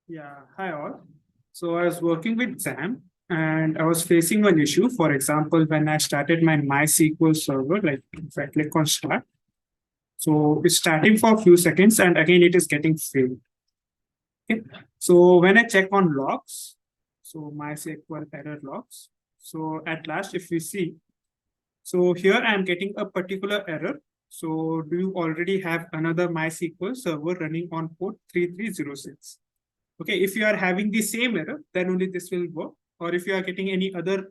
Yeah, hi all. So I was working with Xampp and I was facing one issue. For example, when I started my MySQL server, like if I click on start, so it's starting for a few seconds and again it is getting failed. Okay. So when I check on logs, so MySQL error logs. So at last, if we see, so here I'm getting a particular error. So do you already have another MySQL server running on port 3306? Okay, if you are having the same error, then only this will work. Or if you are getting any other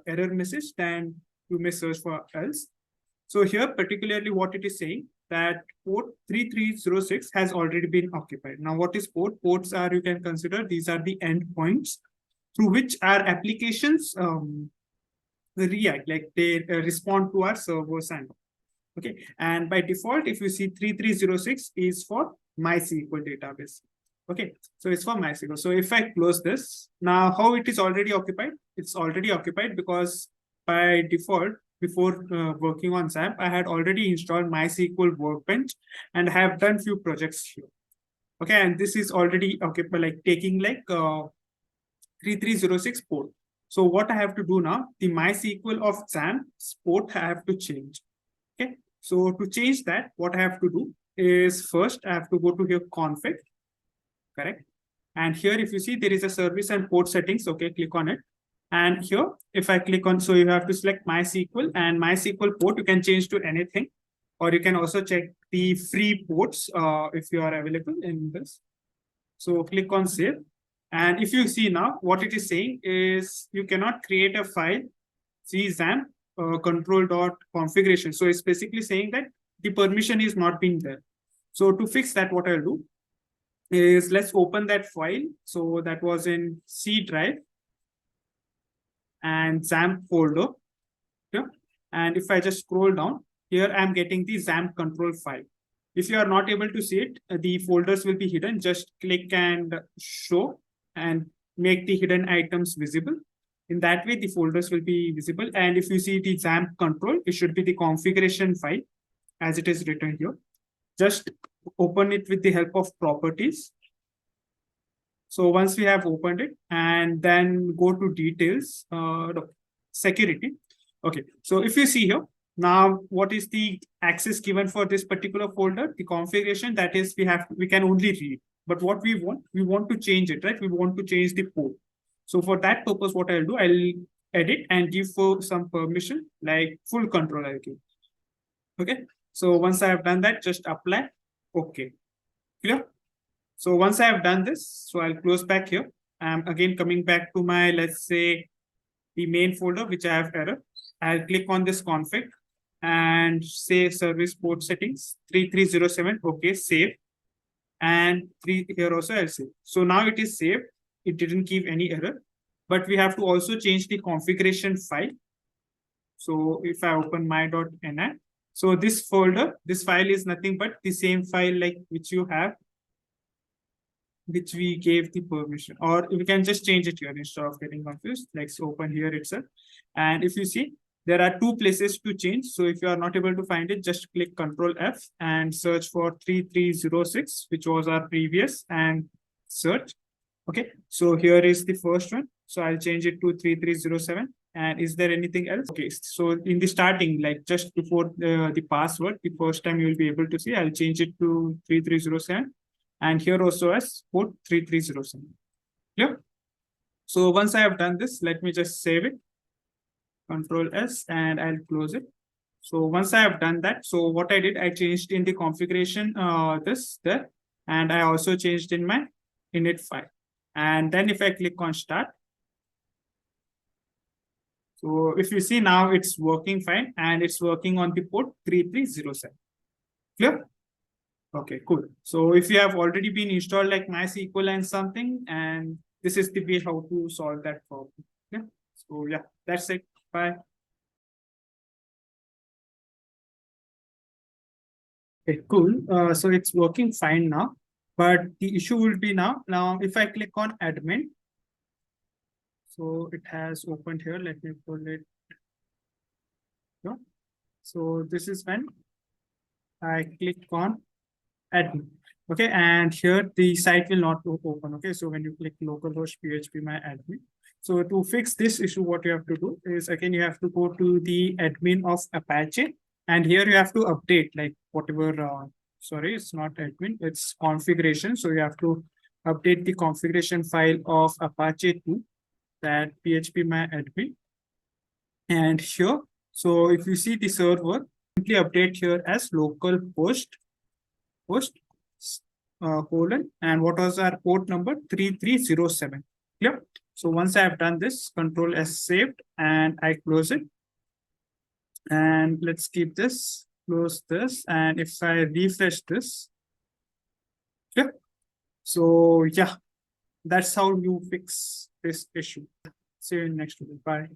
error message, then you may search for else. So here, particularly what it is saying that port 3306 has already been occupied. Now, what is port? Ports are, you can consider, these are the endpoints through which our applications react, like they respond to our server side. Okay, and by default, if you see 3306 is for MySQL database. Okay, so it's for MySQL. So if I close this, now how it is already occupied? It's already occupied because by default, before working on Xampp, I had already installed MySQL Workbench and have done few projects here. Okay, and this is already occupied, like taking like 3306 port. So what I have to do now, the MySQL of Xampp port I have to change. Okay, so to change that, what I have to do is first I have to go to here config, correct? And here, if you see, there is a service and port settings. Okay, click on it. And here, if I click on, so you have to select MySQL and MySQL port, you can change to anything, or you can also check the free ports if you are available in this. So click on save. And if you see now, what it is saying is you cannot create a file, see Xampp control.configuration. So it's basically saying that the permission is not being there. So to fix that, what I'll do is let's open that file. So that was in C drive and Xampp folder. Yeah. And if I just scroll down, here I'm getting the Xampp control file. If you are not able to see it, the folders will be hidden. Just click and show and make the hidden items visible. In that way, the folders will be visible. And if you see the Xampp control, it should be the configuration file as it is written here. Just open it with the help of properties. So once we have opened it and then go to details, security. Okay, so if you see here, now what is the access given for this particular folder? The configuration, that is we can only read. But what we want to change it, right? We want to change the port. So for that purpose, what I'll do, I'll edit and give for some permission, like full control I'll give. Okay, so once I have done that, just apply. Okay, clear? So once I have done this, so I'll close back here. I'm again coming back to my, let's say, the main folder, which I have error. I'll click on this config and say service port settings 3307. Okay, save. And here also I'll save. So now it is saved. It didn't give any error, but we have to also change the configuration file. So if I open my.ini, so this folder, this file is nothing but the same file like which you have, which we gave the permission, or we can just change it here instead of getting confused. Let's open here itself. And if you see, there are two places to change. So if you are not able to find it, just click Control F and search for 3306, which was our previous, and search. Okay, so here is the first one. So I'll change it to 3307. And is there anything else? Okay, so in the starting, like just before the password, the first time you will be able to see, I'll change it to 3307. And here also as port 3307. Yeah. So once I have done this, let me just save it. Control S and I'll close it. So once I have done that, so what I did, I changed in the configuration there, and I also changed in my init file. And then if I click on start, so if you see now it's working fine and it's working on the port 3307. Clear? Okay, cool. So if you have already been installed like MySQL and something, and this is the way how to solve that problem. Yeah. So yeah, that's it. Bye. Okay, cool. So it's working fine now, but the issue will be now if I click on admin, so it has opened here. Let me pull it. Yeah. So this is when I click on admin. Okay, and here the site will not open. Okay, so when you click localhost phpmyadmin, so to fix this issue, what you have to do is, again, you have to go to the admin of Apache, and here you have to update like whatever. Sorry, it's not admin, it's configuration. So you have to update the configuration file of Apache to that phpmyadmin. And here, so if you see the server, simply update here as localhost colon, and what was our port number? 3307. Yep. So once I have done this, Control S saved, and I close it. And let's keep this, close this, and if I refresh this, yep. So yeah, that's how you fix this issue. See you in next video. Bye.